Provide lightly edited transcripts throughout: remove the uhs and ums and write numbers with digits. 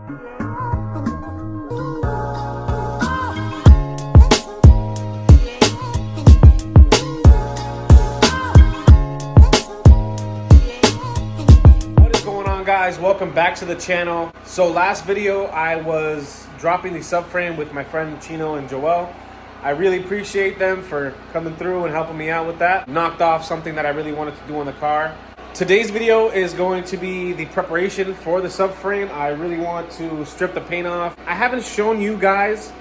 Guys, welcome back to the channel. So last video I was dropping the subframe with my friend Chino and Joel. I really appreciate them for coming through and helping me out with that. Knocked off something that I really wanted to do on the car. Today's video is going to be the preparation for the subframe. I really want to strip the paint off. I haven't shown you guys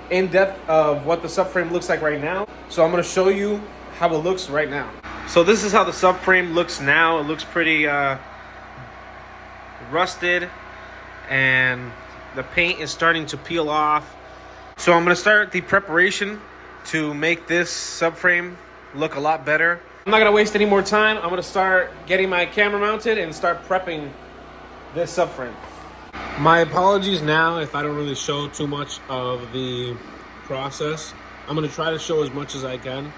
in depth of what the subframe looks like right now, so I'm going to show you how it looks right now. So this is how the subframe looks now. It looks pretty rusted and the paint is starting to peel off. So I'm going to start the preparation to make this subframe look a lot better. I'm not going to waste any more time. I'm going to start getting my camera mounted and start prepping this subframe. My apologies now if I don't really show too much of the process. I'm going to try to show as much as I can,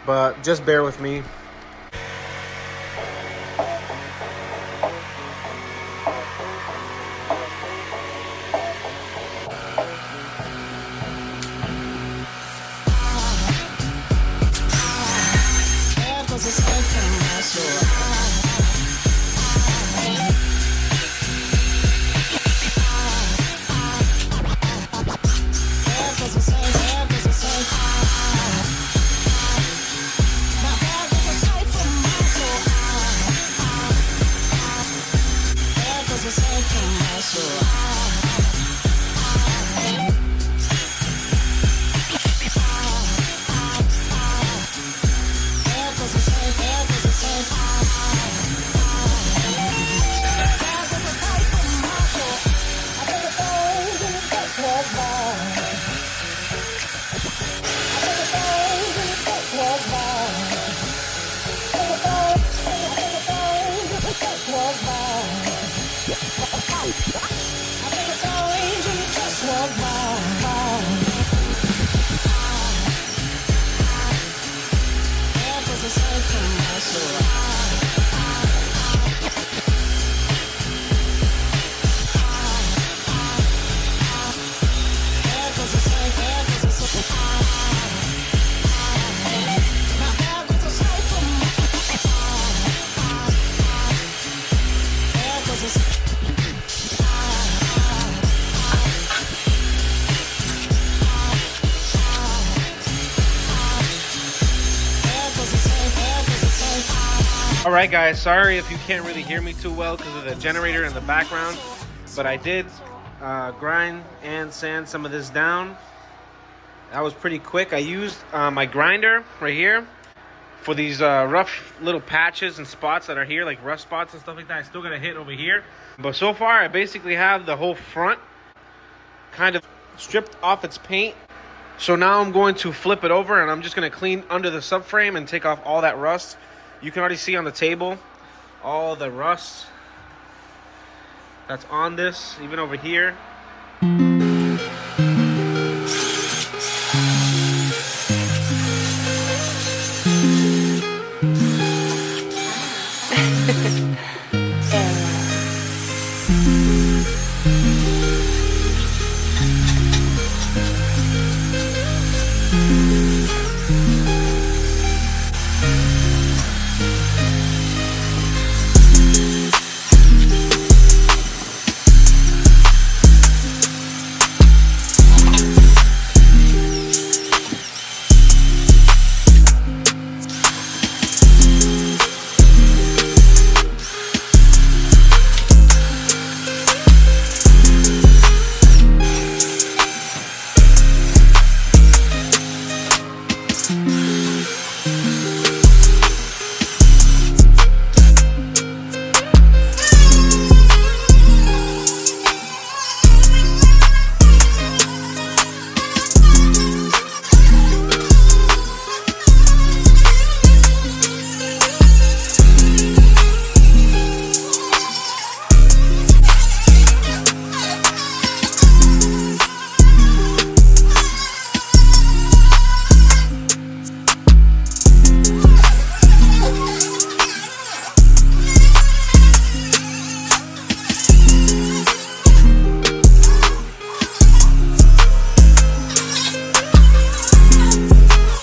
but just bear with me. Alright guys, sorry if you can't really hear me too well because of the generator in the background, but I did grind and sand some of this down. That was pretty quick. I used my grinder right here for these rough little patches and spots that are here, like rough spots and stuff like that. I still got a hit over here, but so far I basically have the whole front kind of stripped off its paint. So now I'm going to flip it over and I'm just going to clean under the subframe and take off all that rust. You can already see on the table all the rust that's on this, even over here.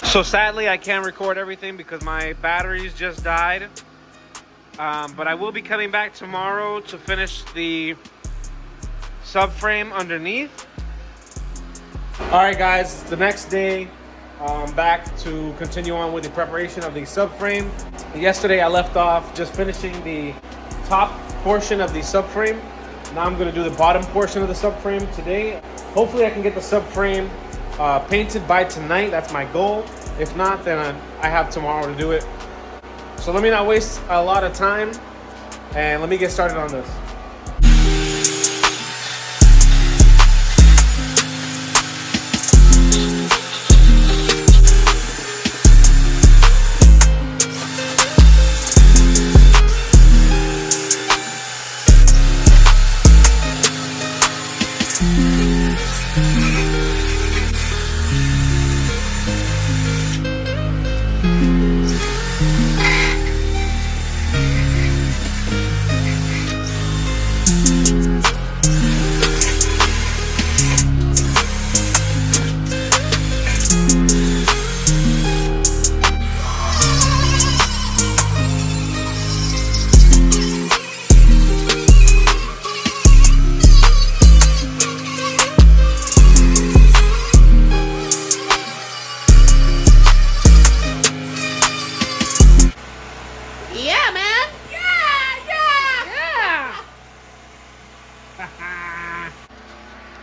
So sadly, I can't record everything because my batteries just died. But I will be coming back tomorrow to finish the subframe underneath. Alright guys, the next day, back to continue on with the preparation of the subframe. Yesterday I left off just finishing the top portion of the subframe. Now I'm going to do the bottom portion of the subframe today. Hopefully I can get the subframe painted by tonight. That's my goal. If not, then I have tomorrow to do it. So let me not waste a lot of time and let me get started on this. Yeah, man.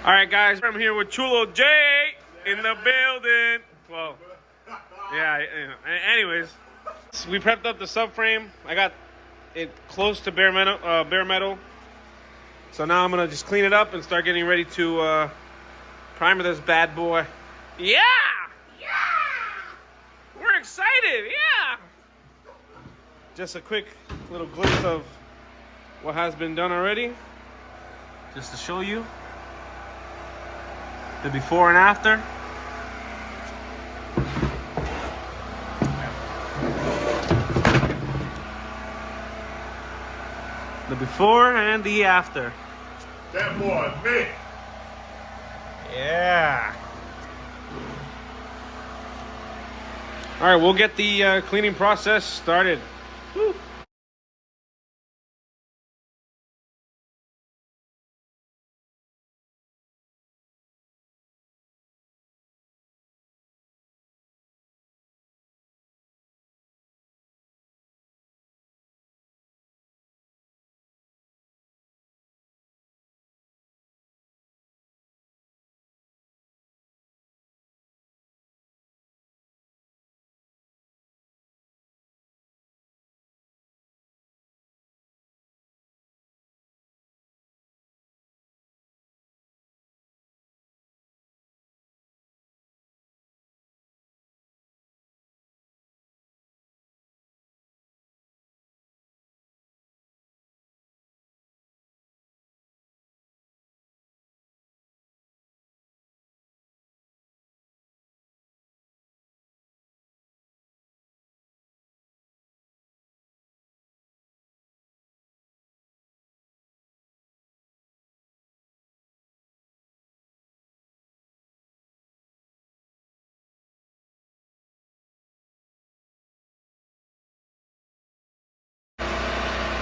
All right, guys, I'm here with Chulo J in the building. Well, yeah. Anyways, we prepped up the subframe. I got it close to bare metal. So now I'm gonna just clean it up and start getting ready to primer this bad boy. Yeah. We're excited. Yeah. Just a quick little glimpse of what has been done already, just to show you the before and after. The before and the after. That boy, me. Yeah. All right, we'll get the cleaning process started. Woo.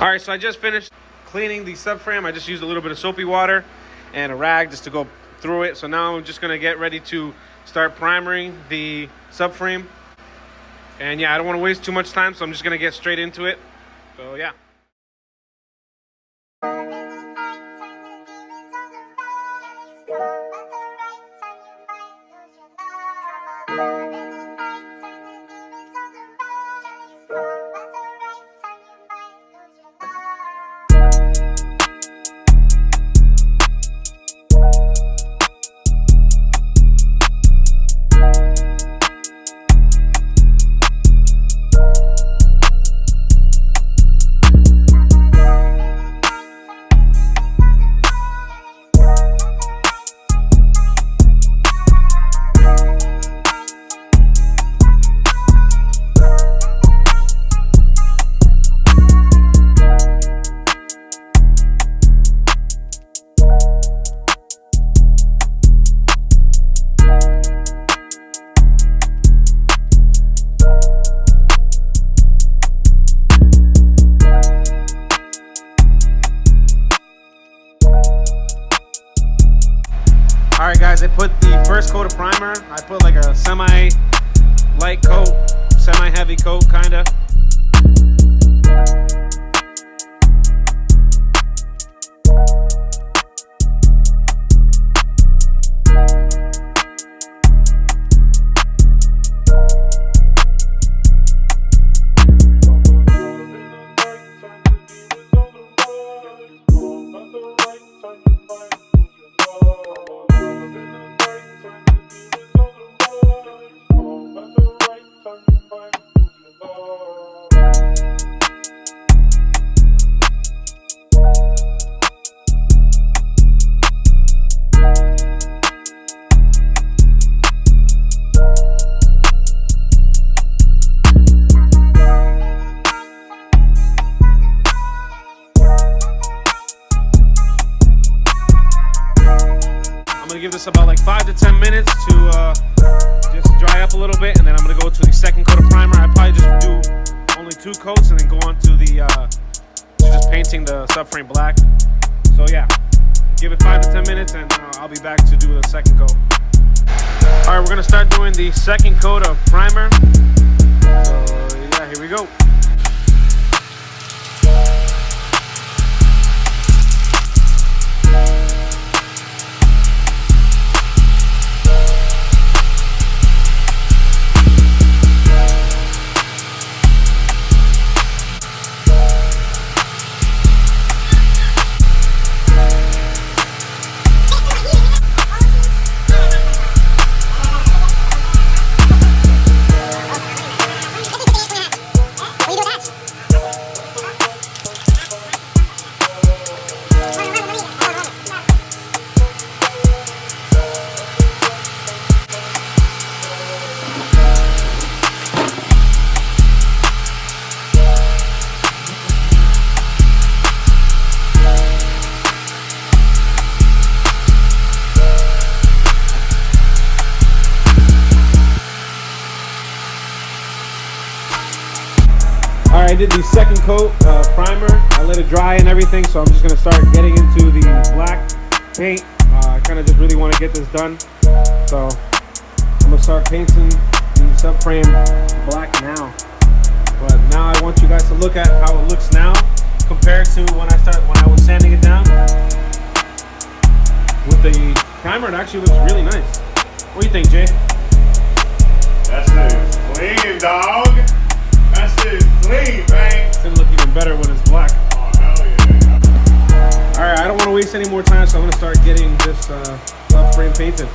All right, so I just finished cleaning the subframe. I just used a little bit of soapy water and a rag just to go through it. So now I'm just gonna get ready to start primering the subframe. And yeah, I don't want to waste too much time, so I'm just gonna get straight into it. So yeah. Alright guys, I put the first coat of primer. I put like a semi-light coat, semi-heavy coat kinda. Give this about like 5 to 10 minutes to just dry up a little bit, and then I'm gonna go to the second coat of primer. I probably just do only 2 coats and then go on to the to just painting the subframe black. So yeah, give it 5 to 10 minutes and I'll be back to do the second coat. All right, we're gonna start doing the second coat of primer. So yeah, here we go. Alright, I did the second coat primer. I let it dry and everything, so I'm just going to start getting into the black paint. I kind of just really want to get this done. So I'm going to start painting the subframe black now. But now I want you guys to look at how it looks now compared to when I was sanding it down. With the primer, it actually looks really nice. What do you think, Jay? That's it. Clean, dog. That's it. Clean, man. It's gonna look even better when it's black. Oh, hell yeah. Alright, I don't want to waste any more time, so I'm gonna start getting this subframe painted.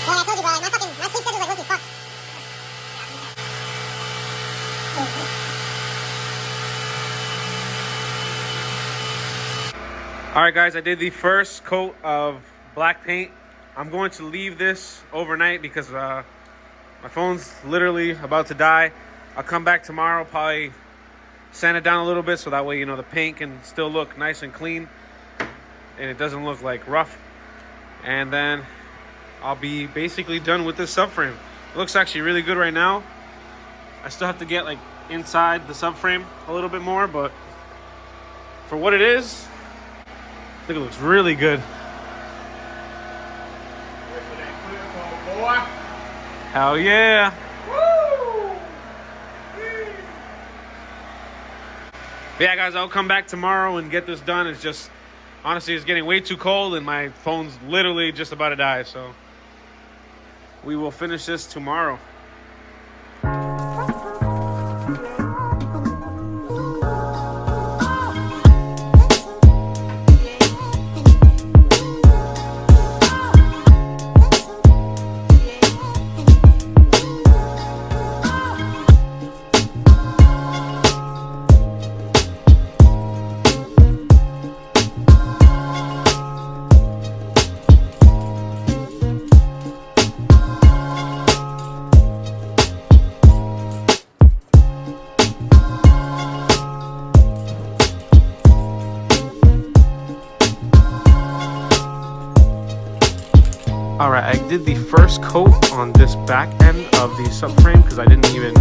Well, I told you, bro, my sleep schedule's like fucked. Alright guys, I did the first coat of black paint. I'm going to leave this overnight because my phone's literally about to die. I'll come back tomorrow, probably sand it down a little bit so that way, you know, the paint can still look nice and clean and it doesn't look like rough. And then I'll be basically done with this subframe. It looks actually really good right now. I still have to get like inside the subframe a little bit more, but for what it is, I think it looks really good. Hell yeah. But yeah, guys, I'll come back tomorrow and get this done. It's just, honestly, it's getting way too cold and my phone's literally just about to die. So we will finish this tomorrow. All right, I did the first coat on this back end of the subframe because I didn't even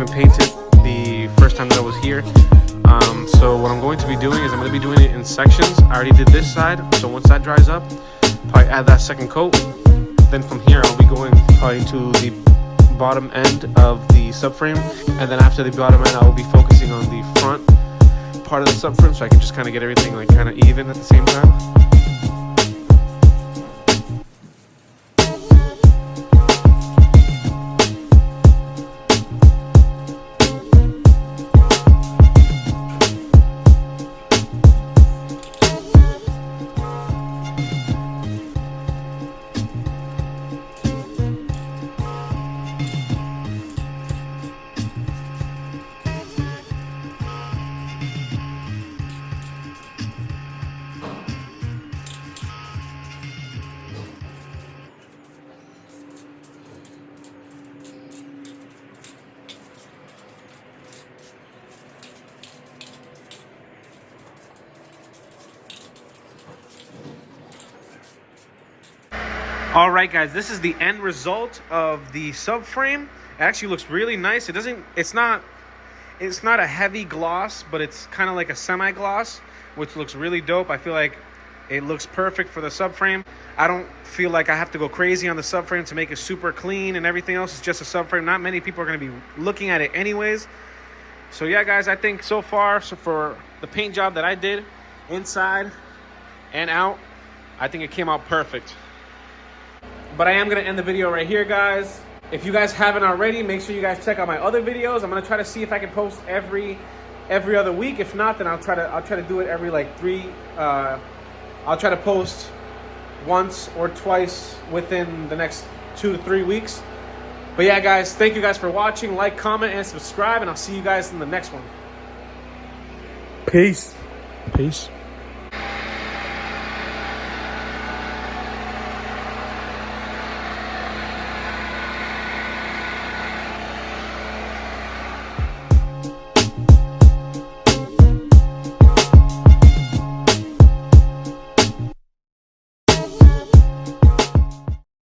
paint it the first time that I was here. So what I'm going to be doing is I'm going to be doing it in sections. I already did this side, so once that dries up, probably add that second coat. Then from here, I'll be going probably to the bottom end of the subframe, and then after the bottom end, I will be focusing on the front part of the subframe so I can just kind of get everything like kind of even at the same time. All right, guys, this is the end result of the subframe. It actually looks really nice. It's not a heavy gloss, but it's kind of like a semi-gloss, which looks really dope. I feel like it looks perfect for the subframe. I don't feel like I have to go crazy on the subframe to make it super clean and everything else. It's just a subframe. Not many people are going to be looking at it anyways. So yeah, guys, I think so far, so for the paint job that I did inside and out, I think it came out perfect. But I am going to end the video right here, guys. If you guys haven't already, make sure you guys check out my other videos. I'm going to try to see if I can post every other week. If not, then I'll try to do it every like I'll try to post once or twice within the next 2 to 3 weeks. But yeah, guys, thank you guys for watching. Like, comment, and subscribe, and I'll see you guys in the next one. Peace. Peace.